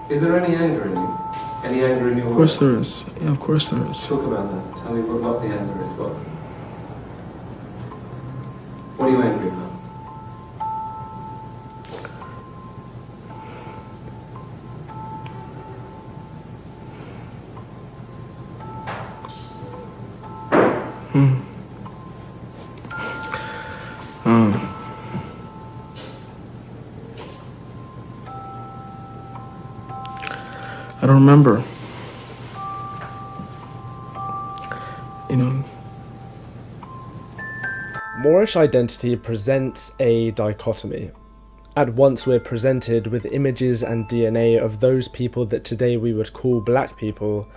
Is there any anger in you? Any anger in your Of course work? there is. Yeah, of course there is. Talk about that. Tell me what the anger is. What are you angry about? I don't remember. You know. Moorish identity presents a dichotomy. At once we're presented with images and DNA of those people that today we would call black people,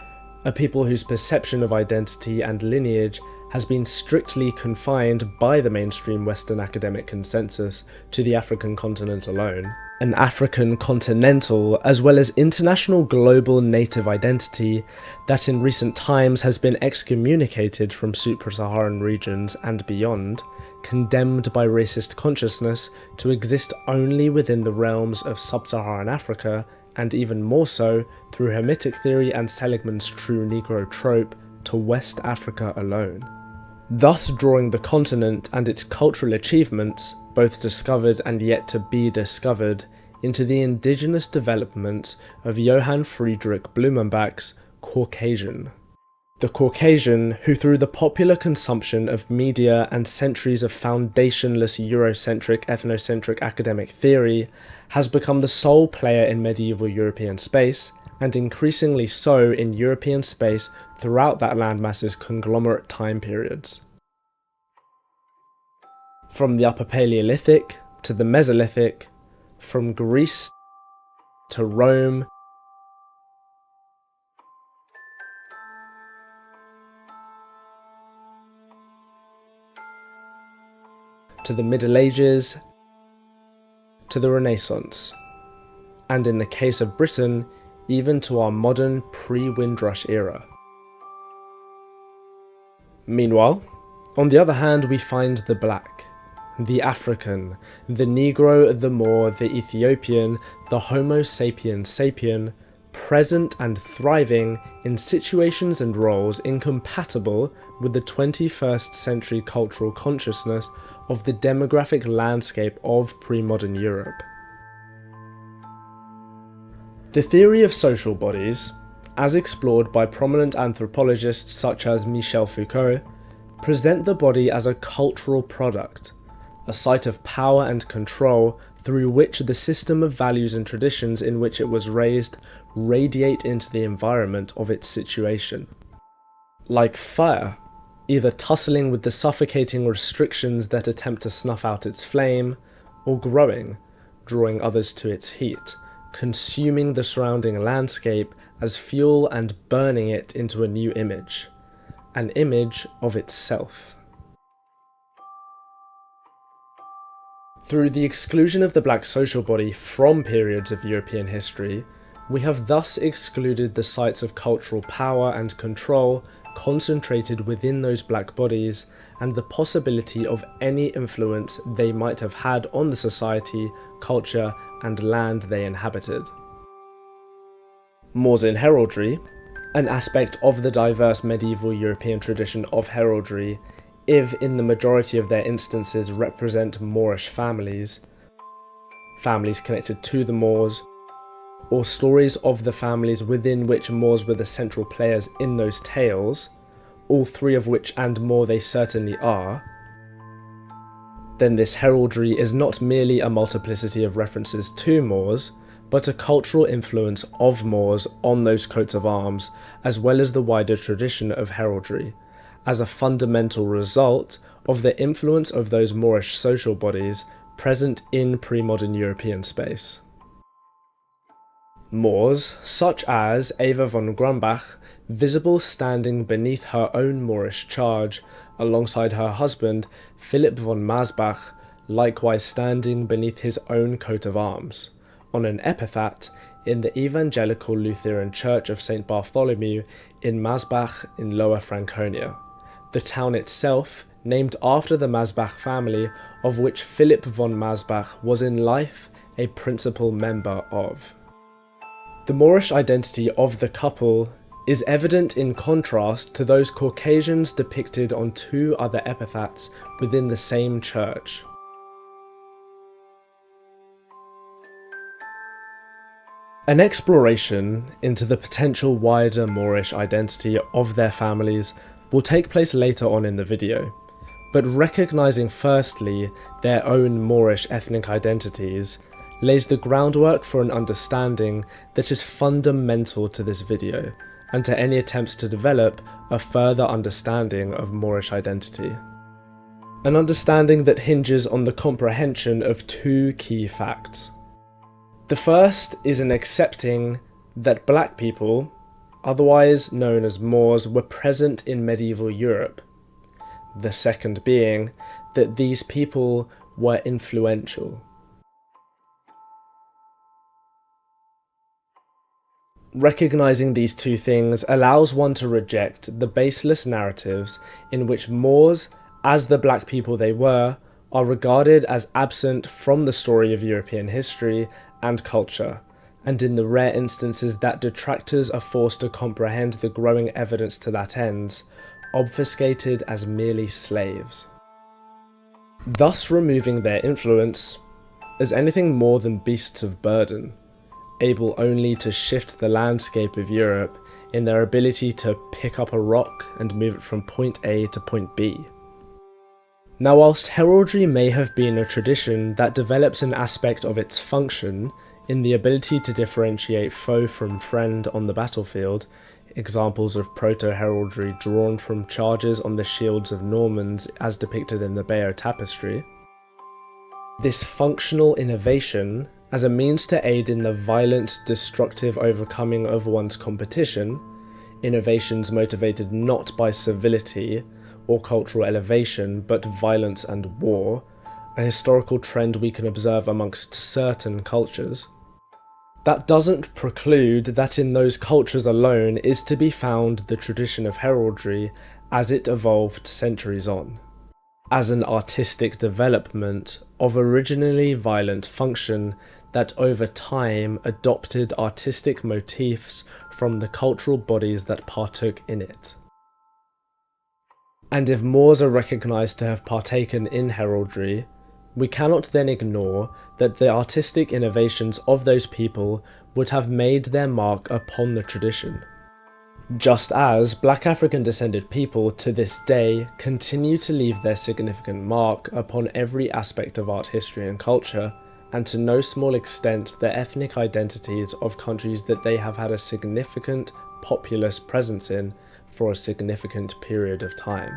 a people whose perception of identity and lineage has been strictly confined by the mainstream Western academic consensus to the African continent alone. An African continental as well as international global native identity that in recent times has been excommunicated from Supra-Saharan regions and beyond, condemned by racist consciousness to exist only within the realms of sub-Saharan Africa, and even more so through Hermetic theory and Seligman's true Negro trope to West Africa alone. Thus drawing the continent and its cultural achievements, both discovered and yet to be discovered, into the indigenous development of Johann Friedrich Blumenbach's Caucasian. The Caucasian, who through the popular consumption of media and centuries of foundationless Eurocentric, ethnocentric academic theory, has become the sole player in medieval European space, and increasingly so in European space throughout that landmass's conglomerate time periods. From the Upper Paleolithic to the Mesolithic, from Greece to Rome, to the Middle Ages, to the Renaissance, and in the case of Britain, even to our modern pre-Windrush era. Meanwhile, on the other hand, we find the black, the African, the Negro, the Moor, the Ethiopian, the Homo sapiens sapien, present and thriving in situations and roles incompatible with the 21st century cultural consciousness of the demographic landscape of pre-modern Europe. The theory of social bodies, as explored by prominent anthropologists such as Michel Foucault, present the body as a cultural product, a site of power and control through which the system of values and traditions in which it was raised radiate into the environment of its situation. Like fire, either tussling with the suffocating restrictions that attempt to snuff out its flame, or growing, drawing others to its heat, consuming the surrounding landscape as fuel and burning it into a new image, an image of itself. Through the exclusion of the black social body from periods of European history, we have thus excluded the sites of cultural power and control concentrated within those black bodies and the possibility of any influence they might have had on the society, culture, and land they inhabited. Moors in heraldry, an aspect of the diverse medieval European tradition of heraldry, if in the majority of their instances represent Moorish families, families connected to the Moors, or stories of the families within which Moors were the central players in those tales, all three of which and more they certainly are, then this heraldry is not merely a multiplicity of references to Moors, but a cultural influence of Moors on those coats of arms, as well as the wider tradition of heraldry, as a fundamental result of the influence of those Moorish social bodies present in pre-modern European space. Moors, such as Eva von Grumbach, visible standing beneath her own Moorish charge, alongside her husband, Philip von Masbach, likewise standing beneath his own coat of arms, on an epitaph in the Evangelical Lutheran Church of St. Bartholomew in Masbach in Lower Franconia, the town itself named after the Masbach family of which Philip von Masbach was in life a principal member of. The Moorish identity of the couple is evident in contrast to those Caucasians depicted on two other epitaphs within the same church. An exploration into the potential wider Moorish identity of their families will take place later on in the video, but recognising firstly their own Moorish ethnic identities lays the groundwork for an understanding that is fundamental to this video and to any attempts to develop a further understanding of Moorish identity. An understanding that hinges on the comprehension of two key facts. The first is an accepting that black people, otherwise known as Moors, were present in medieval Europe. The second being that these people were influential. Recognising these two things allows one to reject the baseless narratives in which Moors, as the black people they were, are regarded as absent from the story of European history and culture, and in the rare instances that detractors are forced to comprehend the growing evidence to that end, obfuscated as merely slaves. Thus removing their influence as anything more than beasts of burden, able only to shift the landscape of Europe in their ability to pick up a rock and move it from point A to point B. Now, whilst heraldry may have been a tradition that developed an aspect of its function in the ability to differentiate foe from friend on the battlefield, examples of proto-heraldry drawn from charges on the shields of Normans as depicted in the Bayeux tapestry, this functional innovation as a means to aid in the violent, destructive overcoming of one's competition, innovations motivated not by civility or cultural elevation, but violence and war, a historical trend we can observe amongst certain cultures. That doesn't preclude that in those cultures alone is to be found the tradition of heraldry as it evolved centuries on, as an artistic development of originally violent function that over time adopted artistic motifs from the cultural bodies that partook in it. And if Moors are recognised to have partaken in heraldry, we cannot then ignore that the artistic innovations of those people would have made their mark upon the tradition. Just as black African descended people to this day continue to leave their significant mark upon every aspect of art history and culture, and to no small extent the ethnic identities of countries that they have had a significant populous presence in for a significant period of time,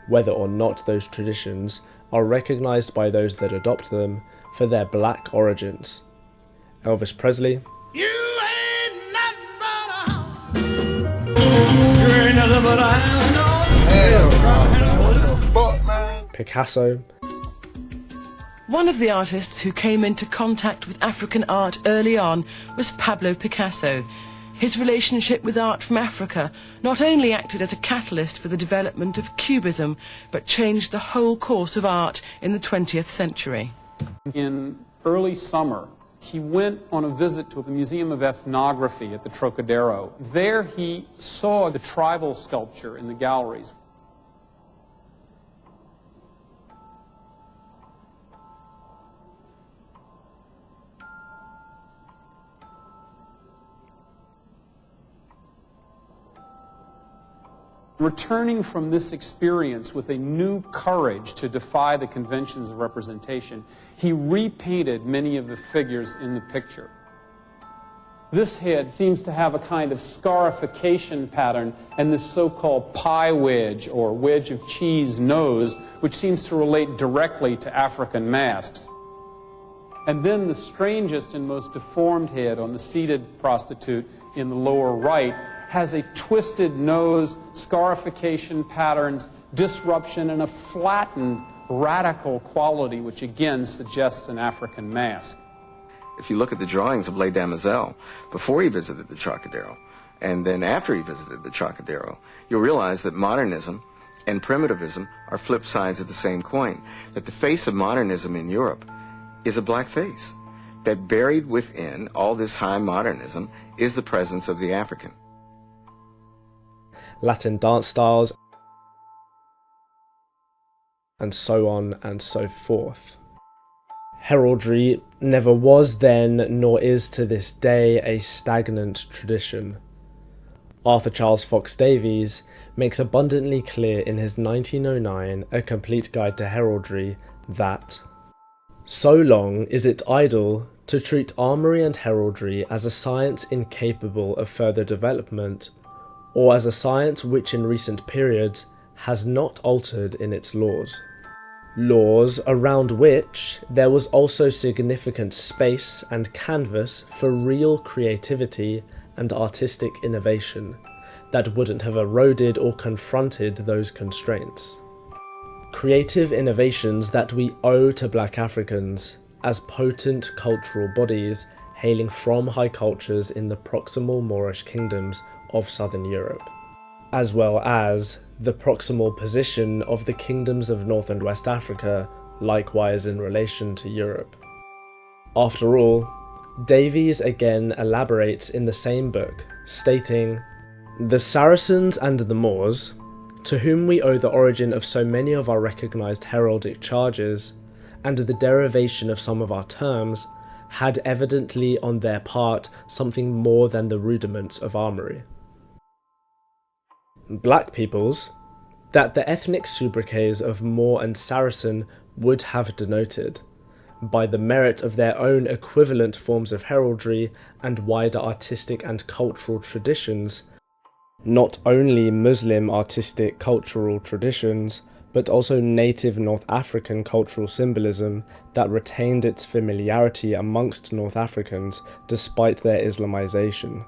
whether or not those traditions are recognised by those that adopt them for their black origins. Elvis Presley, You ain't nothing but a hound. You ain't nothing but a hound dog. Hell no, what the fuck, man? Picasso, One of the artists who came into contact with African art early on was Pablo Picasso. His relationship with art from Africa not only acted as a catalyst for the development of Cubism, but changed the whole course of art in the 20th century. In early summer, he went on a visit to the Museum of Ethnography at the Trocadero. There he saw the tribal sculpture in the galleries. Returning from this experience with a new courage to defy the conventions of representation, he repainted many of the figures in the picture. This head seems to have a kind of scarification pattern and this so-called pie wedge or wedge of cheese nose, which seems to relate directly to African masks. And then the strangest and most deformed head on the seated prostitute in the lower right has a twisted nose, scarification patterns, disruption, and a flattened, radical quality, which again suggests an African mask. If you look at the drawings of Les Damoiselles before he visited the Trocadero, and then after he visited the Trocadero, you'll realize that modernism and primitivism are flip sides of the same coin, that the face of modernism in Europe is a black face. that buried within all this high modernism is the presence of the African. Latin dance styles, and so on and so forth. Heraldry never was then, nor is to this day, a stagnant tradition. Arthur Charles Fox Davies makes abundantly clear in his 1909 A Complete Guide to Heraldry that so long is it idle to treat armoury and heraldry as a science incapable of further development, or as a science which in recent periods has not altered in its laws. Laws around which there was also significant space and canvas for real creativity and artistic innovation that wouldn't have eroded or confronted those constraints. Creative innovations that we owe to Black Africans as potent cultural bodies hailing from high cultures in the proximal Moorish kingdoms of southern Europe, as well as the proximal position of the kingdoms of North and West Africa, likewise in relation to Europe. After all, Davies again elaborates in the same book, stating, "The Saracens and the Moors, to whom we owe the origin of so many of our recognised heraldic charges, and the derivation of some of our terms, had evidently on their part something more than the rudiments of armoury. Black peoples, that the ethnic sobriquets of Moor and Saracen would have denoted, by the merit of their own equivalent forms of heraldry and wider artistic and cultural traditions, not only Muslim artistic cultural traditions, but also native North African cultural symbolism that retained its familiarity amongst North Africans despite their Islamization.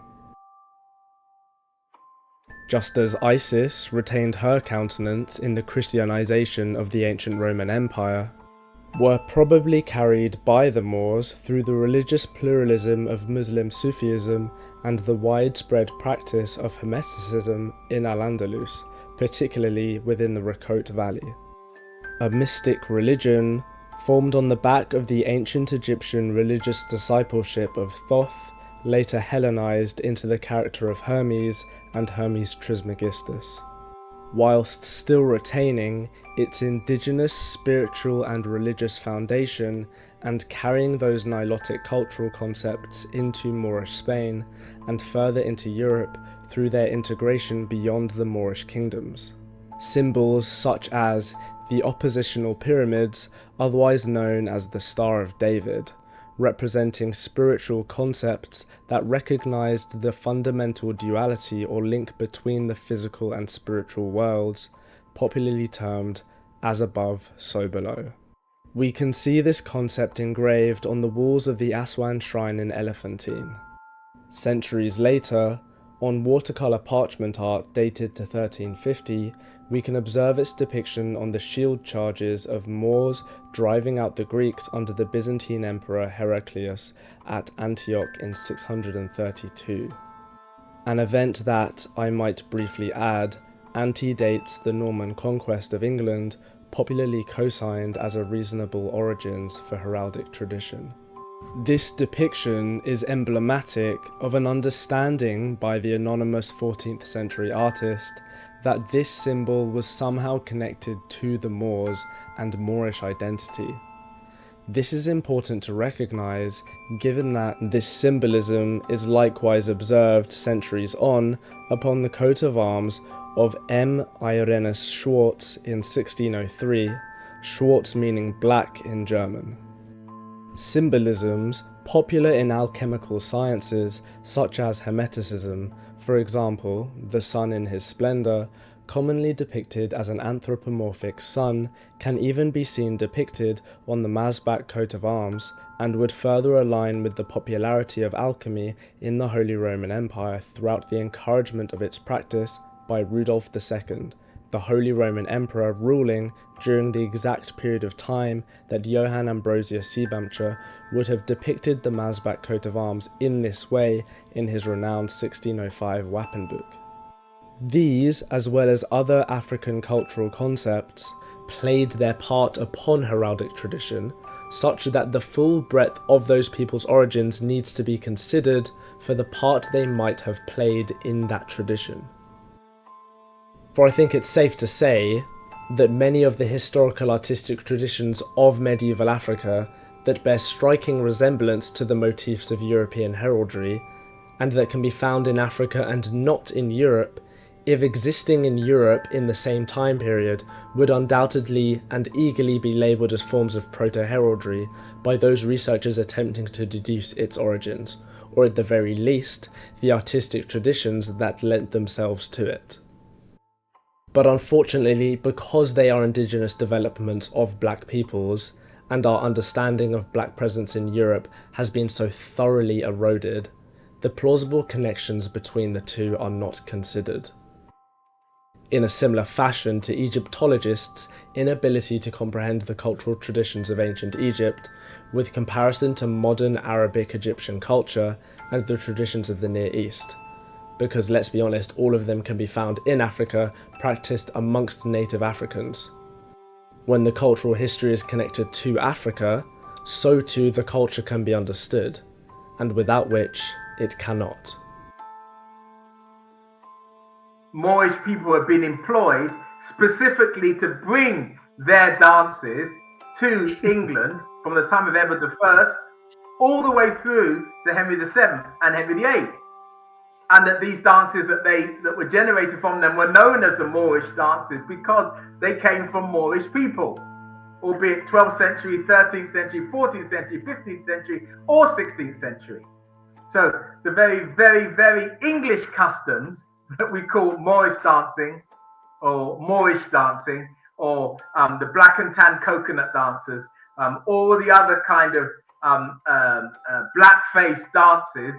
Just as Isis retained her countenance in the Christianization of the ancient Roman Empire, were probably carried by the Moors through the religious pluralism of Muslim Sufism and the widespread practice of hermeticism in Al-Andalus, particularly within the Rakote Valley. A mystic religion formed on the back of the ancient Egyptian religious discipleship of Thoth, later Hellenized into the character of Hermes and Hermes Trismegistus, whilst still retaining its indigenous spiritual and religious foundation and carrying those Nilotic cultural concepts into Moorish Spain and further into Europe through their integration beyond the Moorish kingdoms. Symbols such as the oppositional pyramids, otherwise known as the Star of David, representing spiritual concepts that recognized the fundamental duality or link between the physical and spiritual worlds, popularly termed as above, so below. We can see this concept engraved on the walls of the Aswan shrine in Elephantine. Centuries later, on watercolour parchment art dated to 1350, we can observe its depiction on the shield charges of Moors driving out the Greeks under the Byzantine Emperor Heraclius at Antioch in 632. An event that, I might briefly add, antedates the Norman conquest of England, popularly co-signed as a reasonable origins for heraldic tradition. This depiction is emblematic of an understanding by the anonymous 14th century artist that this symbol was somehow connected to the Moors and Moorish identity. This is important to recognise, given that this symbolism is likewise observed centuries on upon the coat of arms of M. Irenus Schwartz in 1603, Schwartz meaning black in German. Symbolisms popular in alchemical sciences such as hermeticism, for example, the sun in his splendour, commonly depicted as an anthropomorphic sun, can even be seen depicted on the Mazbak coat of arms, and would further align with the popularity of alchemy in the Holy Roman Empire throughout the encouragement of its practice by Rudolf II, the Holy Roman Emperor ruling during the exact period of time that Johann Ambrosius Seebamter would have depicted the Mazbak coat of arms in this way in his renowned 1605 Wappenbuch. These, as well as other African cultural concepts, played their part upon heraldic tradition, such that the full breadth of those people's origins needs to be considered for the part they might have played in that tradition. For I think it's safe to say that many of the historical artistic traditions of medieval Africa that bear striking resemblance to the motifs of European heraldry, and that can be found in Africa and not in Europe, if existing in Europe in the same time period, would undoubtedly and eagerly be labelled as forms of proto-heraldry by those researchers attempting to deduce its origins, or at the very least, the artistic traditions that lent themselves to it. But unfortunately, because they are indigenous developments of black peoples, and our understanding of black presence in Europe has been so thoroughly eroded, the plausible connections between the two are not considered. In a similar fashion to Egyptologists' inability to comprehend the cultural traditions of ancient Egypt, with comparison to modern Arabic Egyptian culture and the traditions of the Near East. Because let's be honest, all of them can be found in Africa, practiced amongst native Africans. When the cultural history is connected to Africa, so too the culture can be understood, and without which it cannot. Moorish people have been employed specifically to bring their dances to England from the time of Edward I all the way through to Henry VII and Henry VIII. And that these dances that were generated from them were known as the Moorish dances because they came from Moorish people, albeit 12th century, 13th century, 14th century, 15th century, or 16th century. So the very, very, very English customs that we call Moorish dancing, or Moorish dancing, or the black and tan coconut dances, all the other kind of blackface dances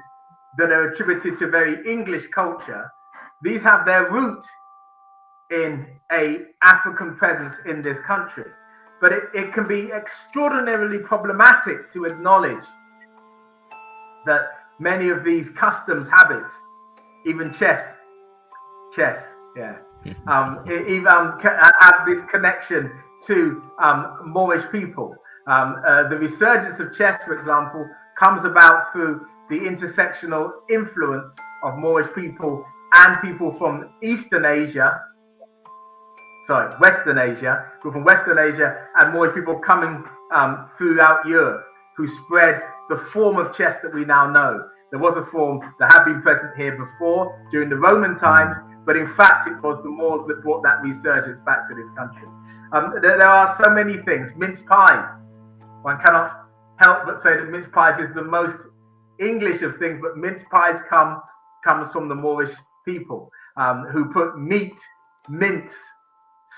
that are attributed to very English culture, these have their root in an African presence in this country. But it can be extraordinarily problematic to acknowledge that many of these customs, habits, even chess, yeah, even have this connection to Moorish people. The resurgence of chess, for example, comes about through the intersectional influence of Moorish people and people from Western Asia, people from Western Asia and Moorish people coming throughout Europe, who spread the form of chess that we now know. There was a form that had been present here before during the Roman times, but in fact it was the Moors that brought that resurgence back to this country. There are so many things. Mince pies. One cannot help but say that mince pies is the most English of things, but mince pies comes from the Moorish people who put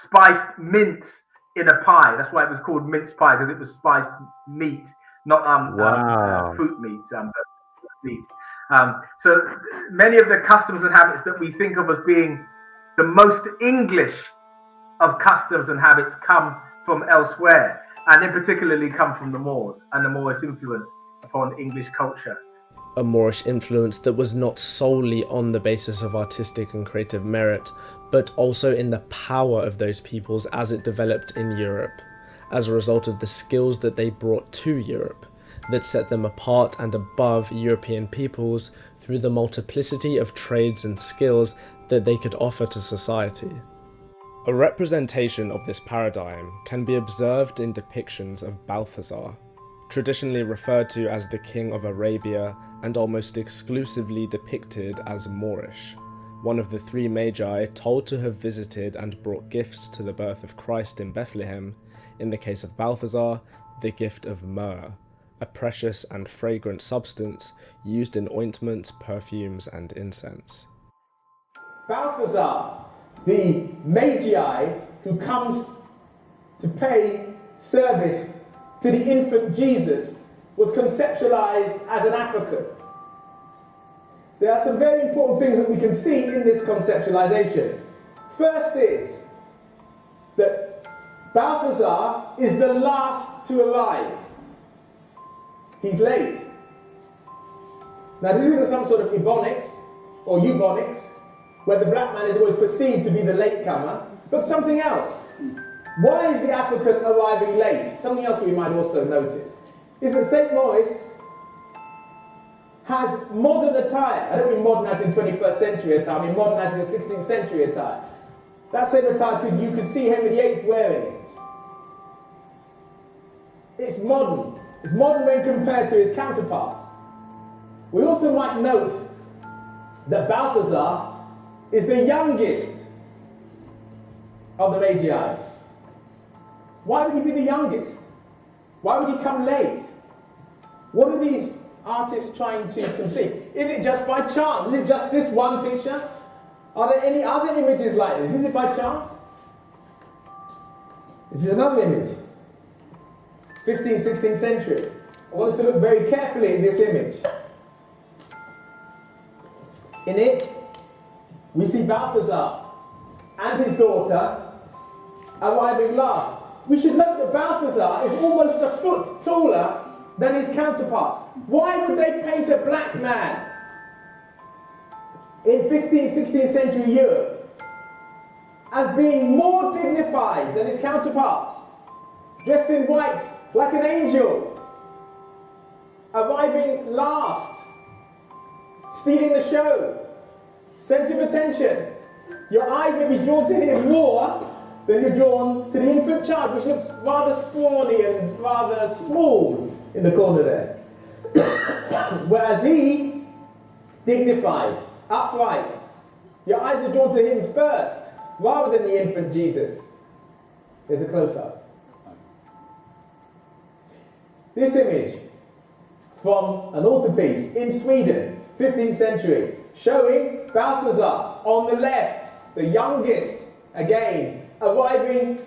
spiced mince in a pie. That's why it was called mince pie, because it was spiced meat, not fruit meat, but meat. So many of the customs and habits that we think of as being the most English of customs and habits come from elsewhere, and in particularly come from the Moors and the Moorish influence upon English culture. A Moorish influence that was not solely on the basis of artistic and creative merit, but also in the power of those peoples as it developed in Europe, as a result of the skills that they brought to Europe, that set them apart and above European peoples through the multiplicity of trades and skills that they could offer to society. A representation of this paradigm can be observed in depictions of Balthazar, traditionally referred to as the King of Arabia and almost exclusively depicted as Moorish, one of the three magi told to have visited and brought gifts to the birth of Christ in Bethlehem, in the case of Balthazar, the gift of myrrh, a precious and fragrant substance used in ointments, perfumes, and incense. Balthazar, the magi who comes to pay service to the infant Jesus, was conceptualized as an African. There are some very important things that we can see in this conceptualization. First is that Balthazar is the last to arrive. He's late. Now this isn't some sort of ebonics or eubonics, where the black man is always perceived to be the latecomer, but something else. Why is the African arriving late? Something else we might also notice is that St. Maurice has modern attire. I don't mean modern as in 21st century attire, I mean modern as in 16th century attire. That same attire, you could see Henry VIII wearing it. It's modern. It's modern when compared to his counterparts. We also might note that Balthazar is the youngest of the Magi. Why would he be the youngest? Why would he come late? What are these artists trying to conceive? Is it just by chance? Is it just this one picture? Are there any other images like this? Is it by chance? This is another image. 15th, 16th century. I want us to look very carefully at this image. In it, we see Balthazar and his daughter arriving last. We should note that Balthazar is almost a foot taller than his counterparts. Why would they paint a black man in 15th, 16th century Europe as being more dignified than his counterparts, dressed in white like an angel, arriving last, stealing the show, centre of attention? Your eyes may be drawn to him more than you're drawn to the infant child, which looks rather scrawny and rather small in the corner there. Whereas he, dignified, upright, your eyes are drawn to him first, rather than the infant Jesus. There's a close-up. This image from an altarpiece in Sweden, 15th century, showing Balthazar on the left, the youngest, again, arriving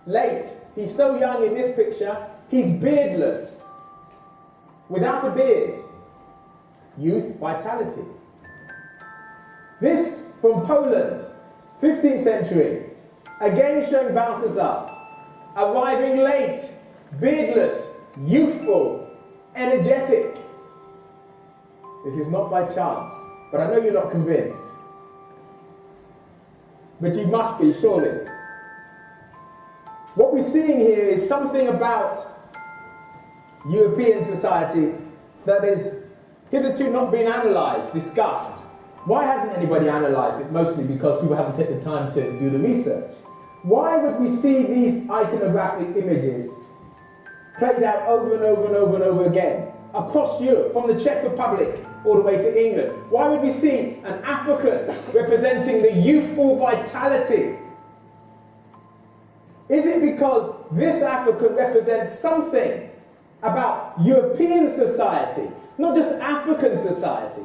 late. He's so young in this picture, he's beardless, without a beard. Youth, vitality. This from Poland, 15th century, again showing Balthazar, arriving late, beardless, youthful, energetic. This is not by chance, but I know you're not convinced. But you must be, surely. What we're seeing here is something about European society that is hitherto not been analysed, discussed. Why hasn't anybody analysed it? Mostly because people haven't taken the time to do the research. Why would we see these iconographic images played out over and over and over and over again across Europe, from the Czech Republic all the way to England? Why would we see an African representing the youthful vitality? Is it because this African represents something about European society, not just African society?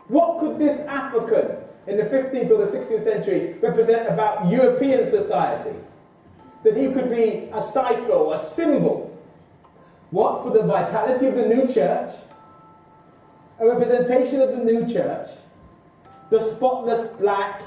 What could this African in the 15th or the 16th century represent about European society? That he could be a cipher or a symbol. What? For the vitality of the new church, a representation of the new church, the spotless black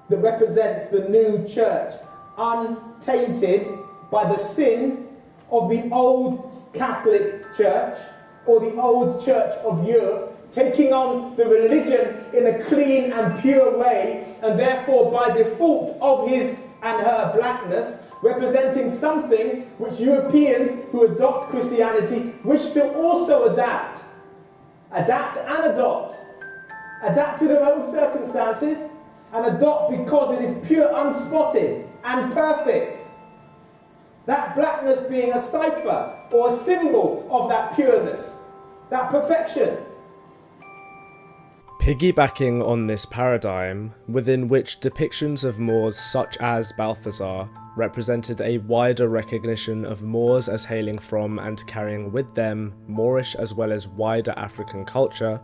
that represents the new church, untainted by the sin of the old Catholic Church or the old Church of Europe, taking on the religion in a clean and pure way, and therefore by default of his and her blackness, representing something which Europeans who adopt Christianity wish to also adapt and adopt. Adapt to their own circumstances and adopt because it is pure, unspotted and perfect. That blackness being a cipher or a symbol of that pureness, that perfection. Piggybacking on this paradigm, within which depictions of Moors such as Balthazar represented a wider recognition of Moors as hailing from and carrying with them Moorish as well as wider African culture,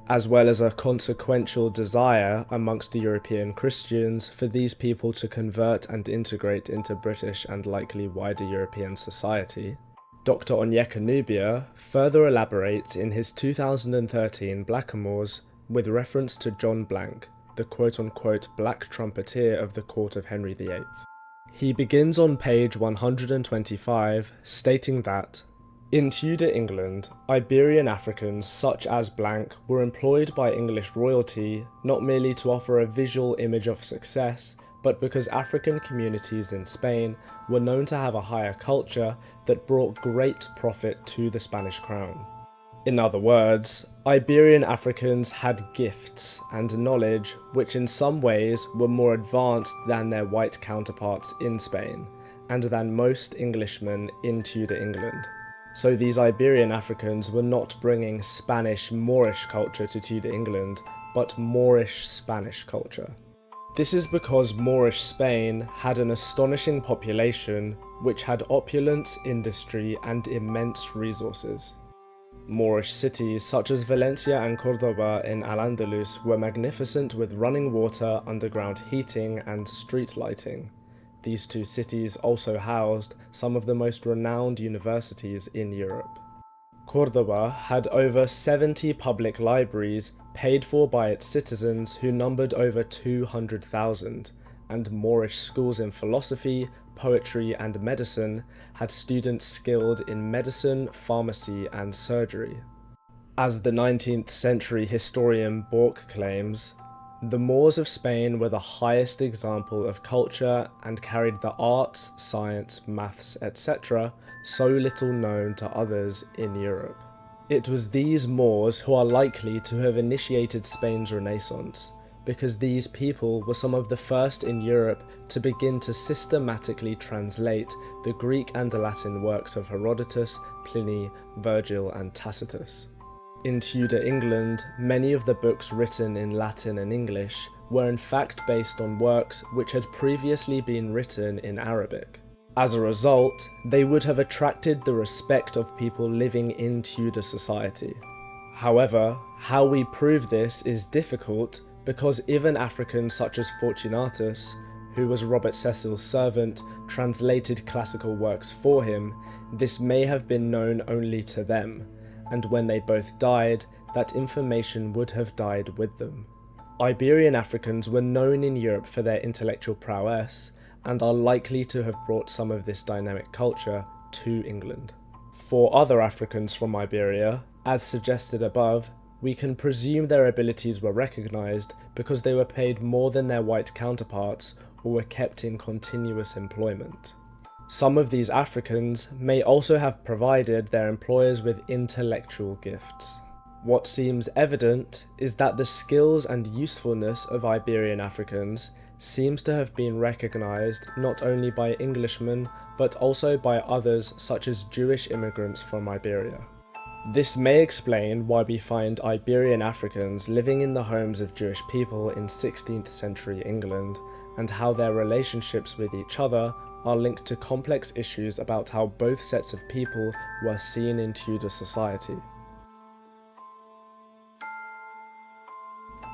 as well as a consequential desire amongst the European Christians for these people to convert and integrate into British and likely wider European society. Dr. Onyeka Nubia further elaborates in his 2013 Blackamoors with reference to John Blank, the quote-unquote black trumpeter of the court of Henry VIII. He begins on page 125, stating that, in Tudor England, Iberian Africans such as Blank were employed by English royalty not merely to offer a visual image of success, but because African communities in Spain were known to have a higher culture that brought great profit to the Spanish crown. In other words, Iberian Africans had gifts and knowledge which in some ways were more advanced than their white counterparts in Spain, and than most Englishmen in Tudor England. So these Iberian Africans were not bringing Spanish Moorish culture to Tudor England, but Moorish Spanish culture. This is because Moorish Spain had an astonishing population which had opulence, industry, and immense resources. Moorish cities such as Valencia and Cordoba in Al-Andalus were magnificent with running water, underground heating, and street lighting. These two cities also housed some of the most renowned universities in Europe. Cordoba had over 70 public libraries paid for by its citizens who numbered over 200,000, and Moorish schools in philosophy, poetry, and medicine had students skilled in medicine, pharmacy, and surgery. As the 19th century historian Bork claims, the Moors of Spain were the highest example of culture and carried the arts, science, maths, etc. so little known to others in Europe. It was these Moors who are likely to have initiated Spain's Renaissance, because these people were some of the first in Europe to begin to systematically translate the Greek and Latin works of Herodotus, Pliny, Virgil, and Tacitus. In Tudor England, many of the books written in Latin and English were in fact based on works which had previously been written in Arabic. As a result, they would have attracted the respect of people living in Tudor society. However, how we prove this is difficult because even Africans such as Fortunatus, who was Robert Cecil's servant, translated classical works for him, this may have been known only to them, and when they both died, that information would have died with them. Iberian Africans were known in Europe for their intellectual prowess, and are likely to have brought some of this dynamic culture to England. For other Africans from Iberia, as suggested above, we can presume their abilities were recognised because they were paid more than their white counterparts or were kept in continuous employment. Some of these Africans may also have provided their employers with intellectual gifts. What seems evident is that the skills and usefulness of Iberian Africans seems to have been recognised not only by Englishmen but also by others such as Jewish immigrants from Iberia. This may explain why we find Iberian Africans living in the homes of Jewish people in 16th century England, and how their relationships with each other are linked to complex issues about how both sets of people were seen in Tudor society.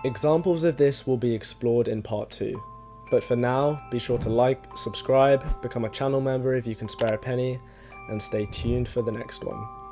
Examples of this will be explored in part 2, but for now, be sure to like, subscribe, become a channel member if you can spare a penny, and stay tuned for the next one.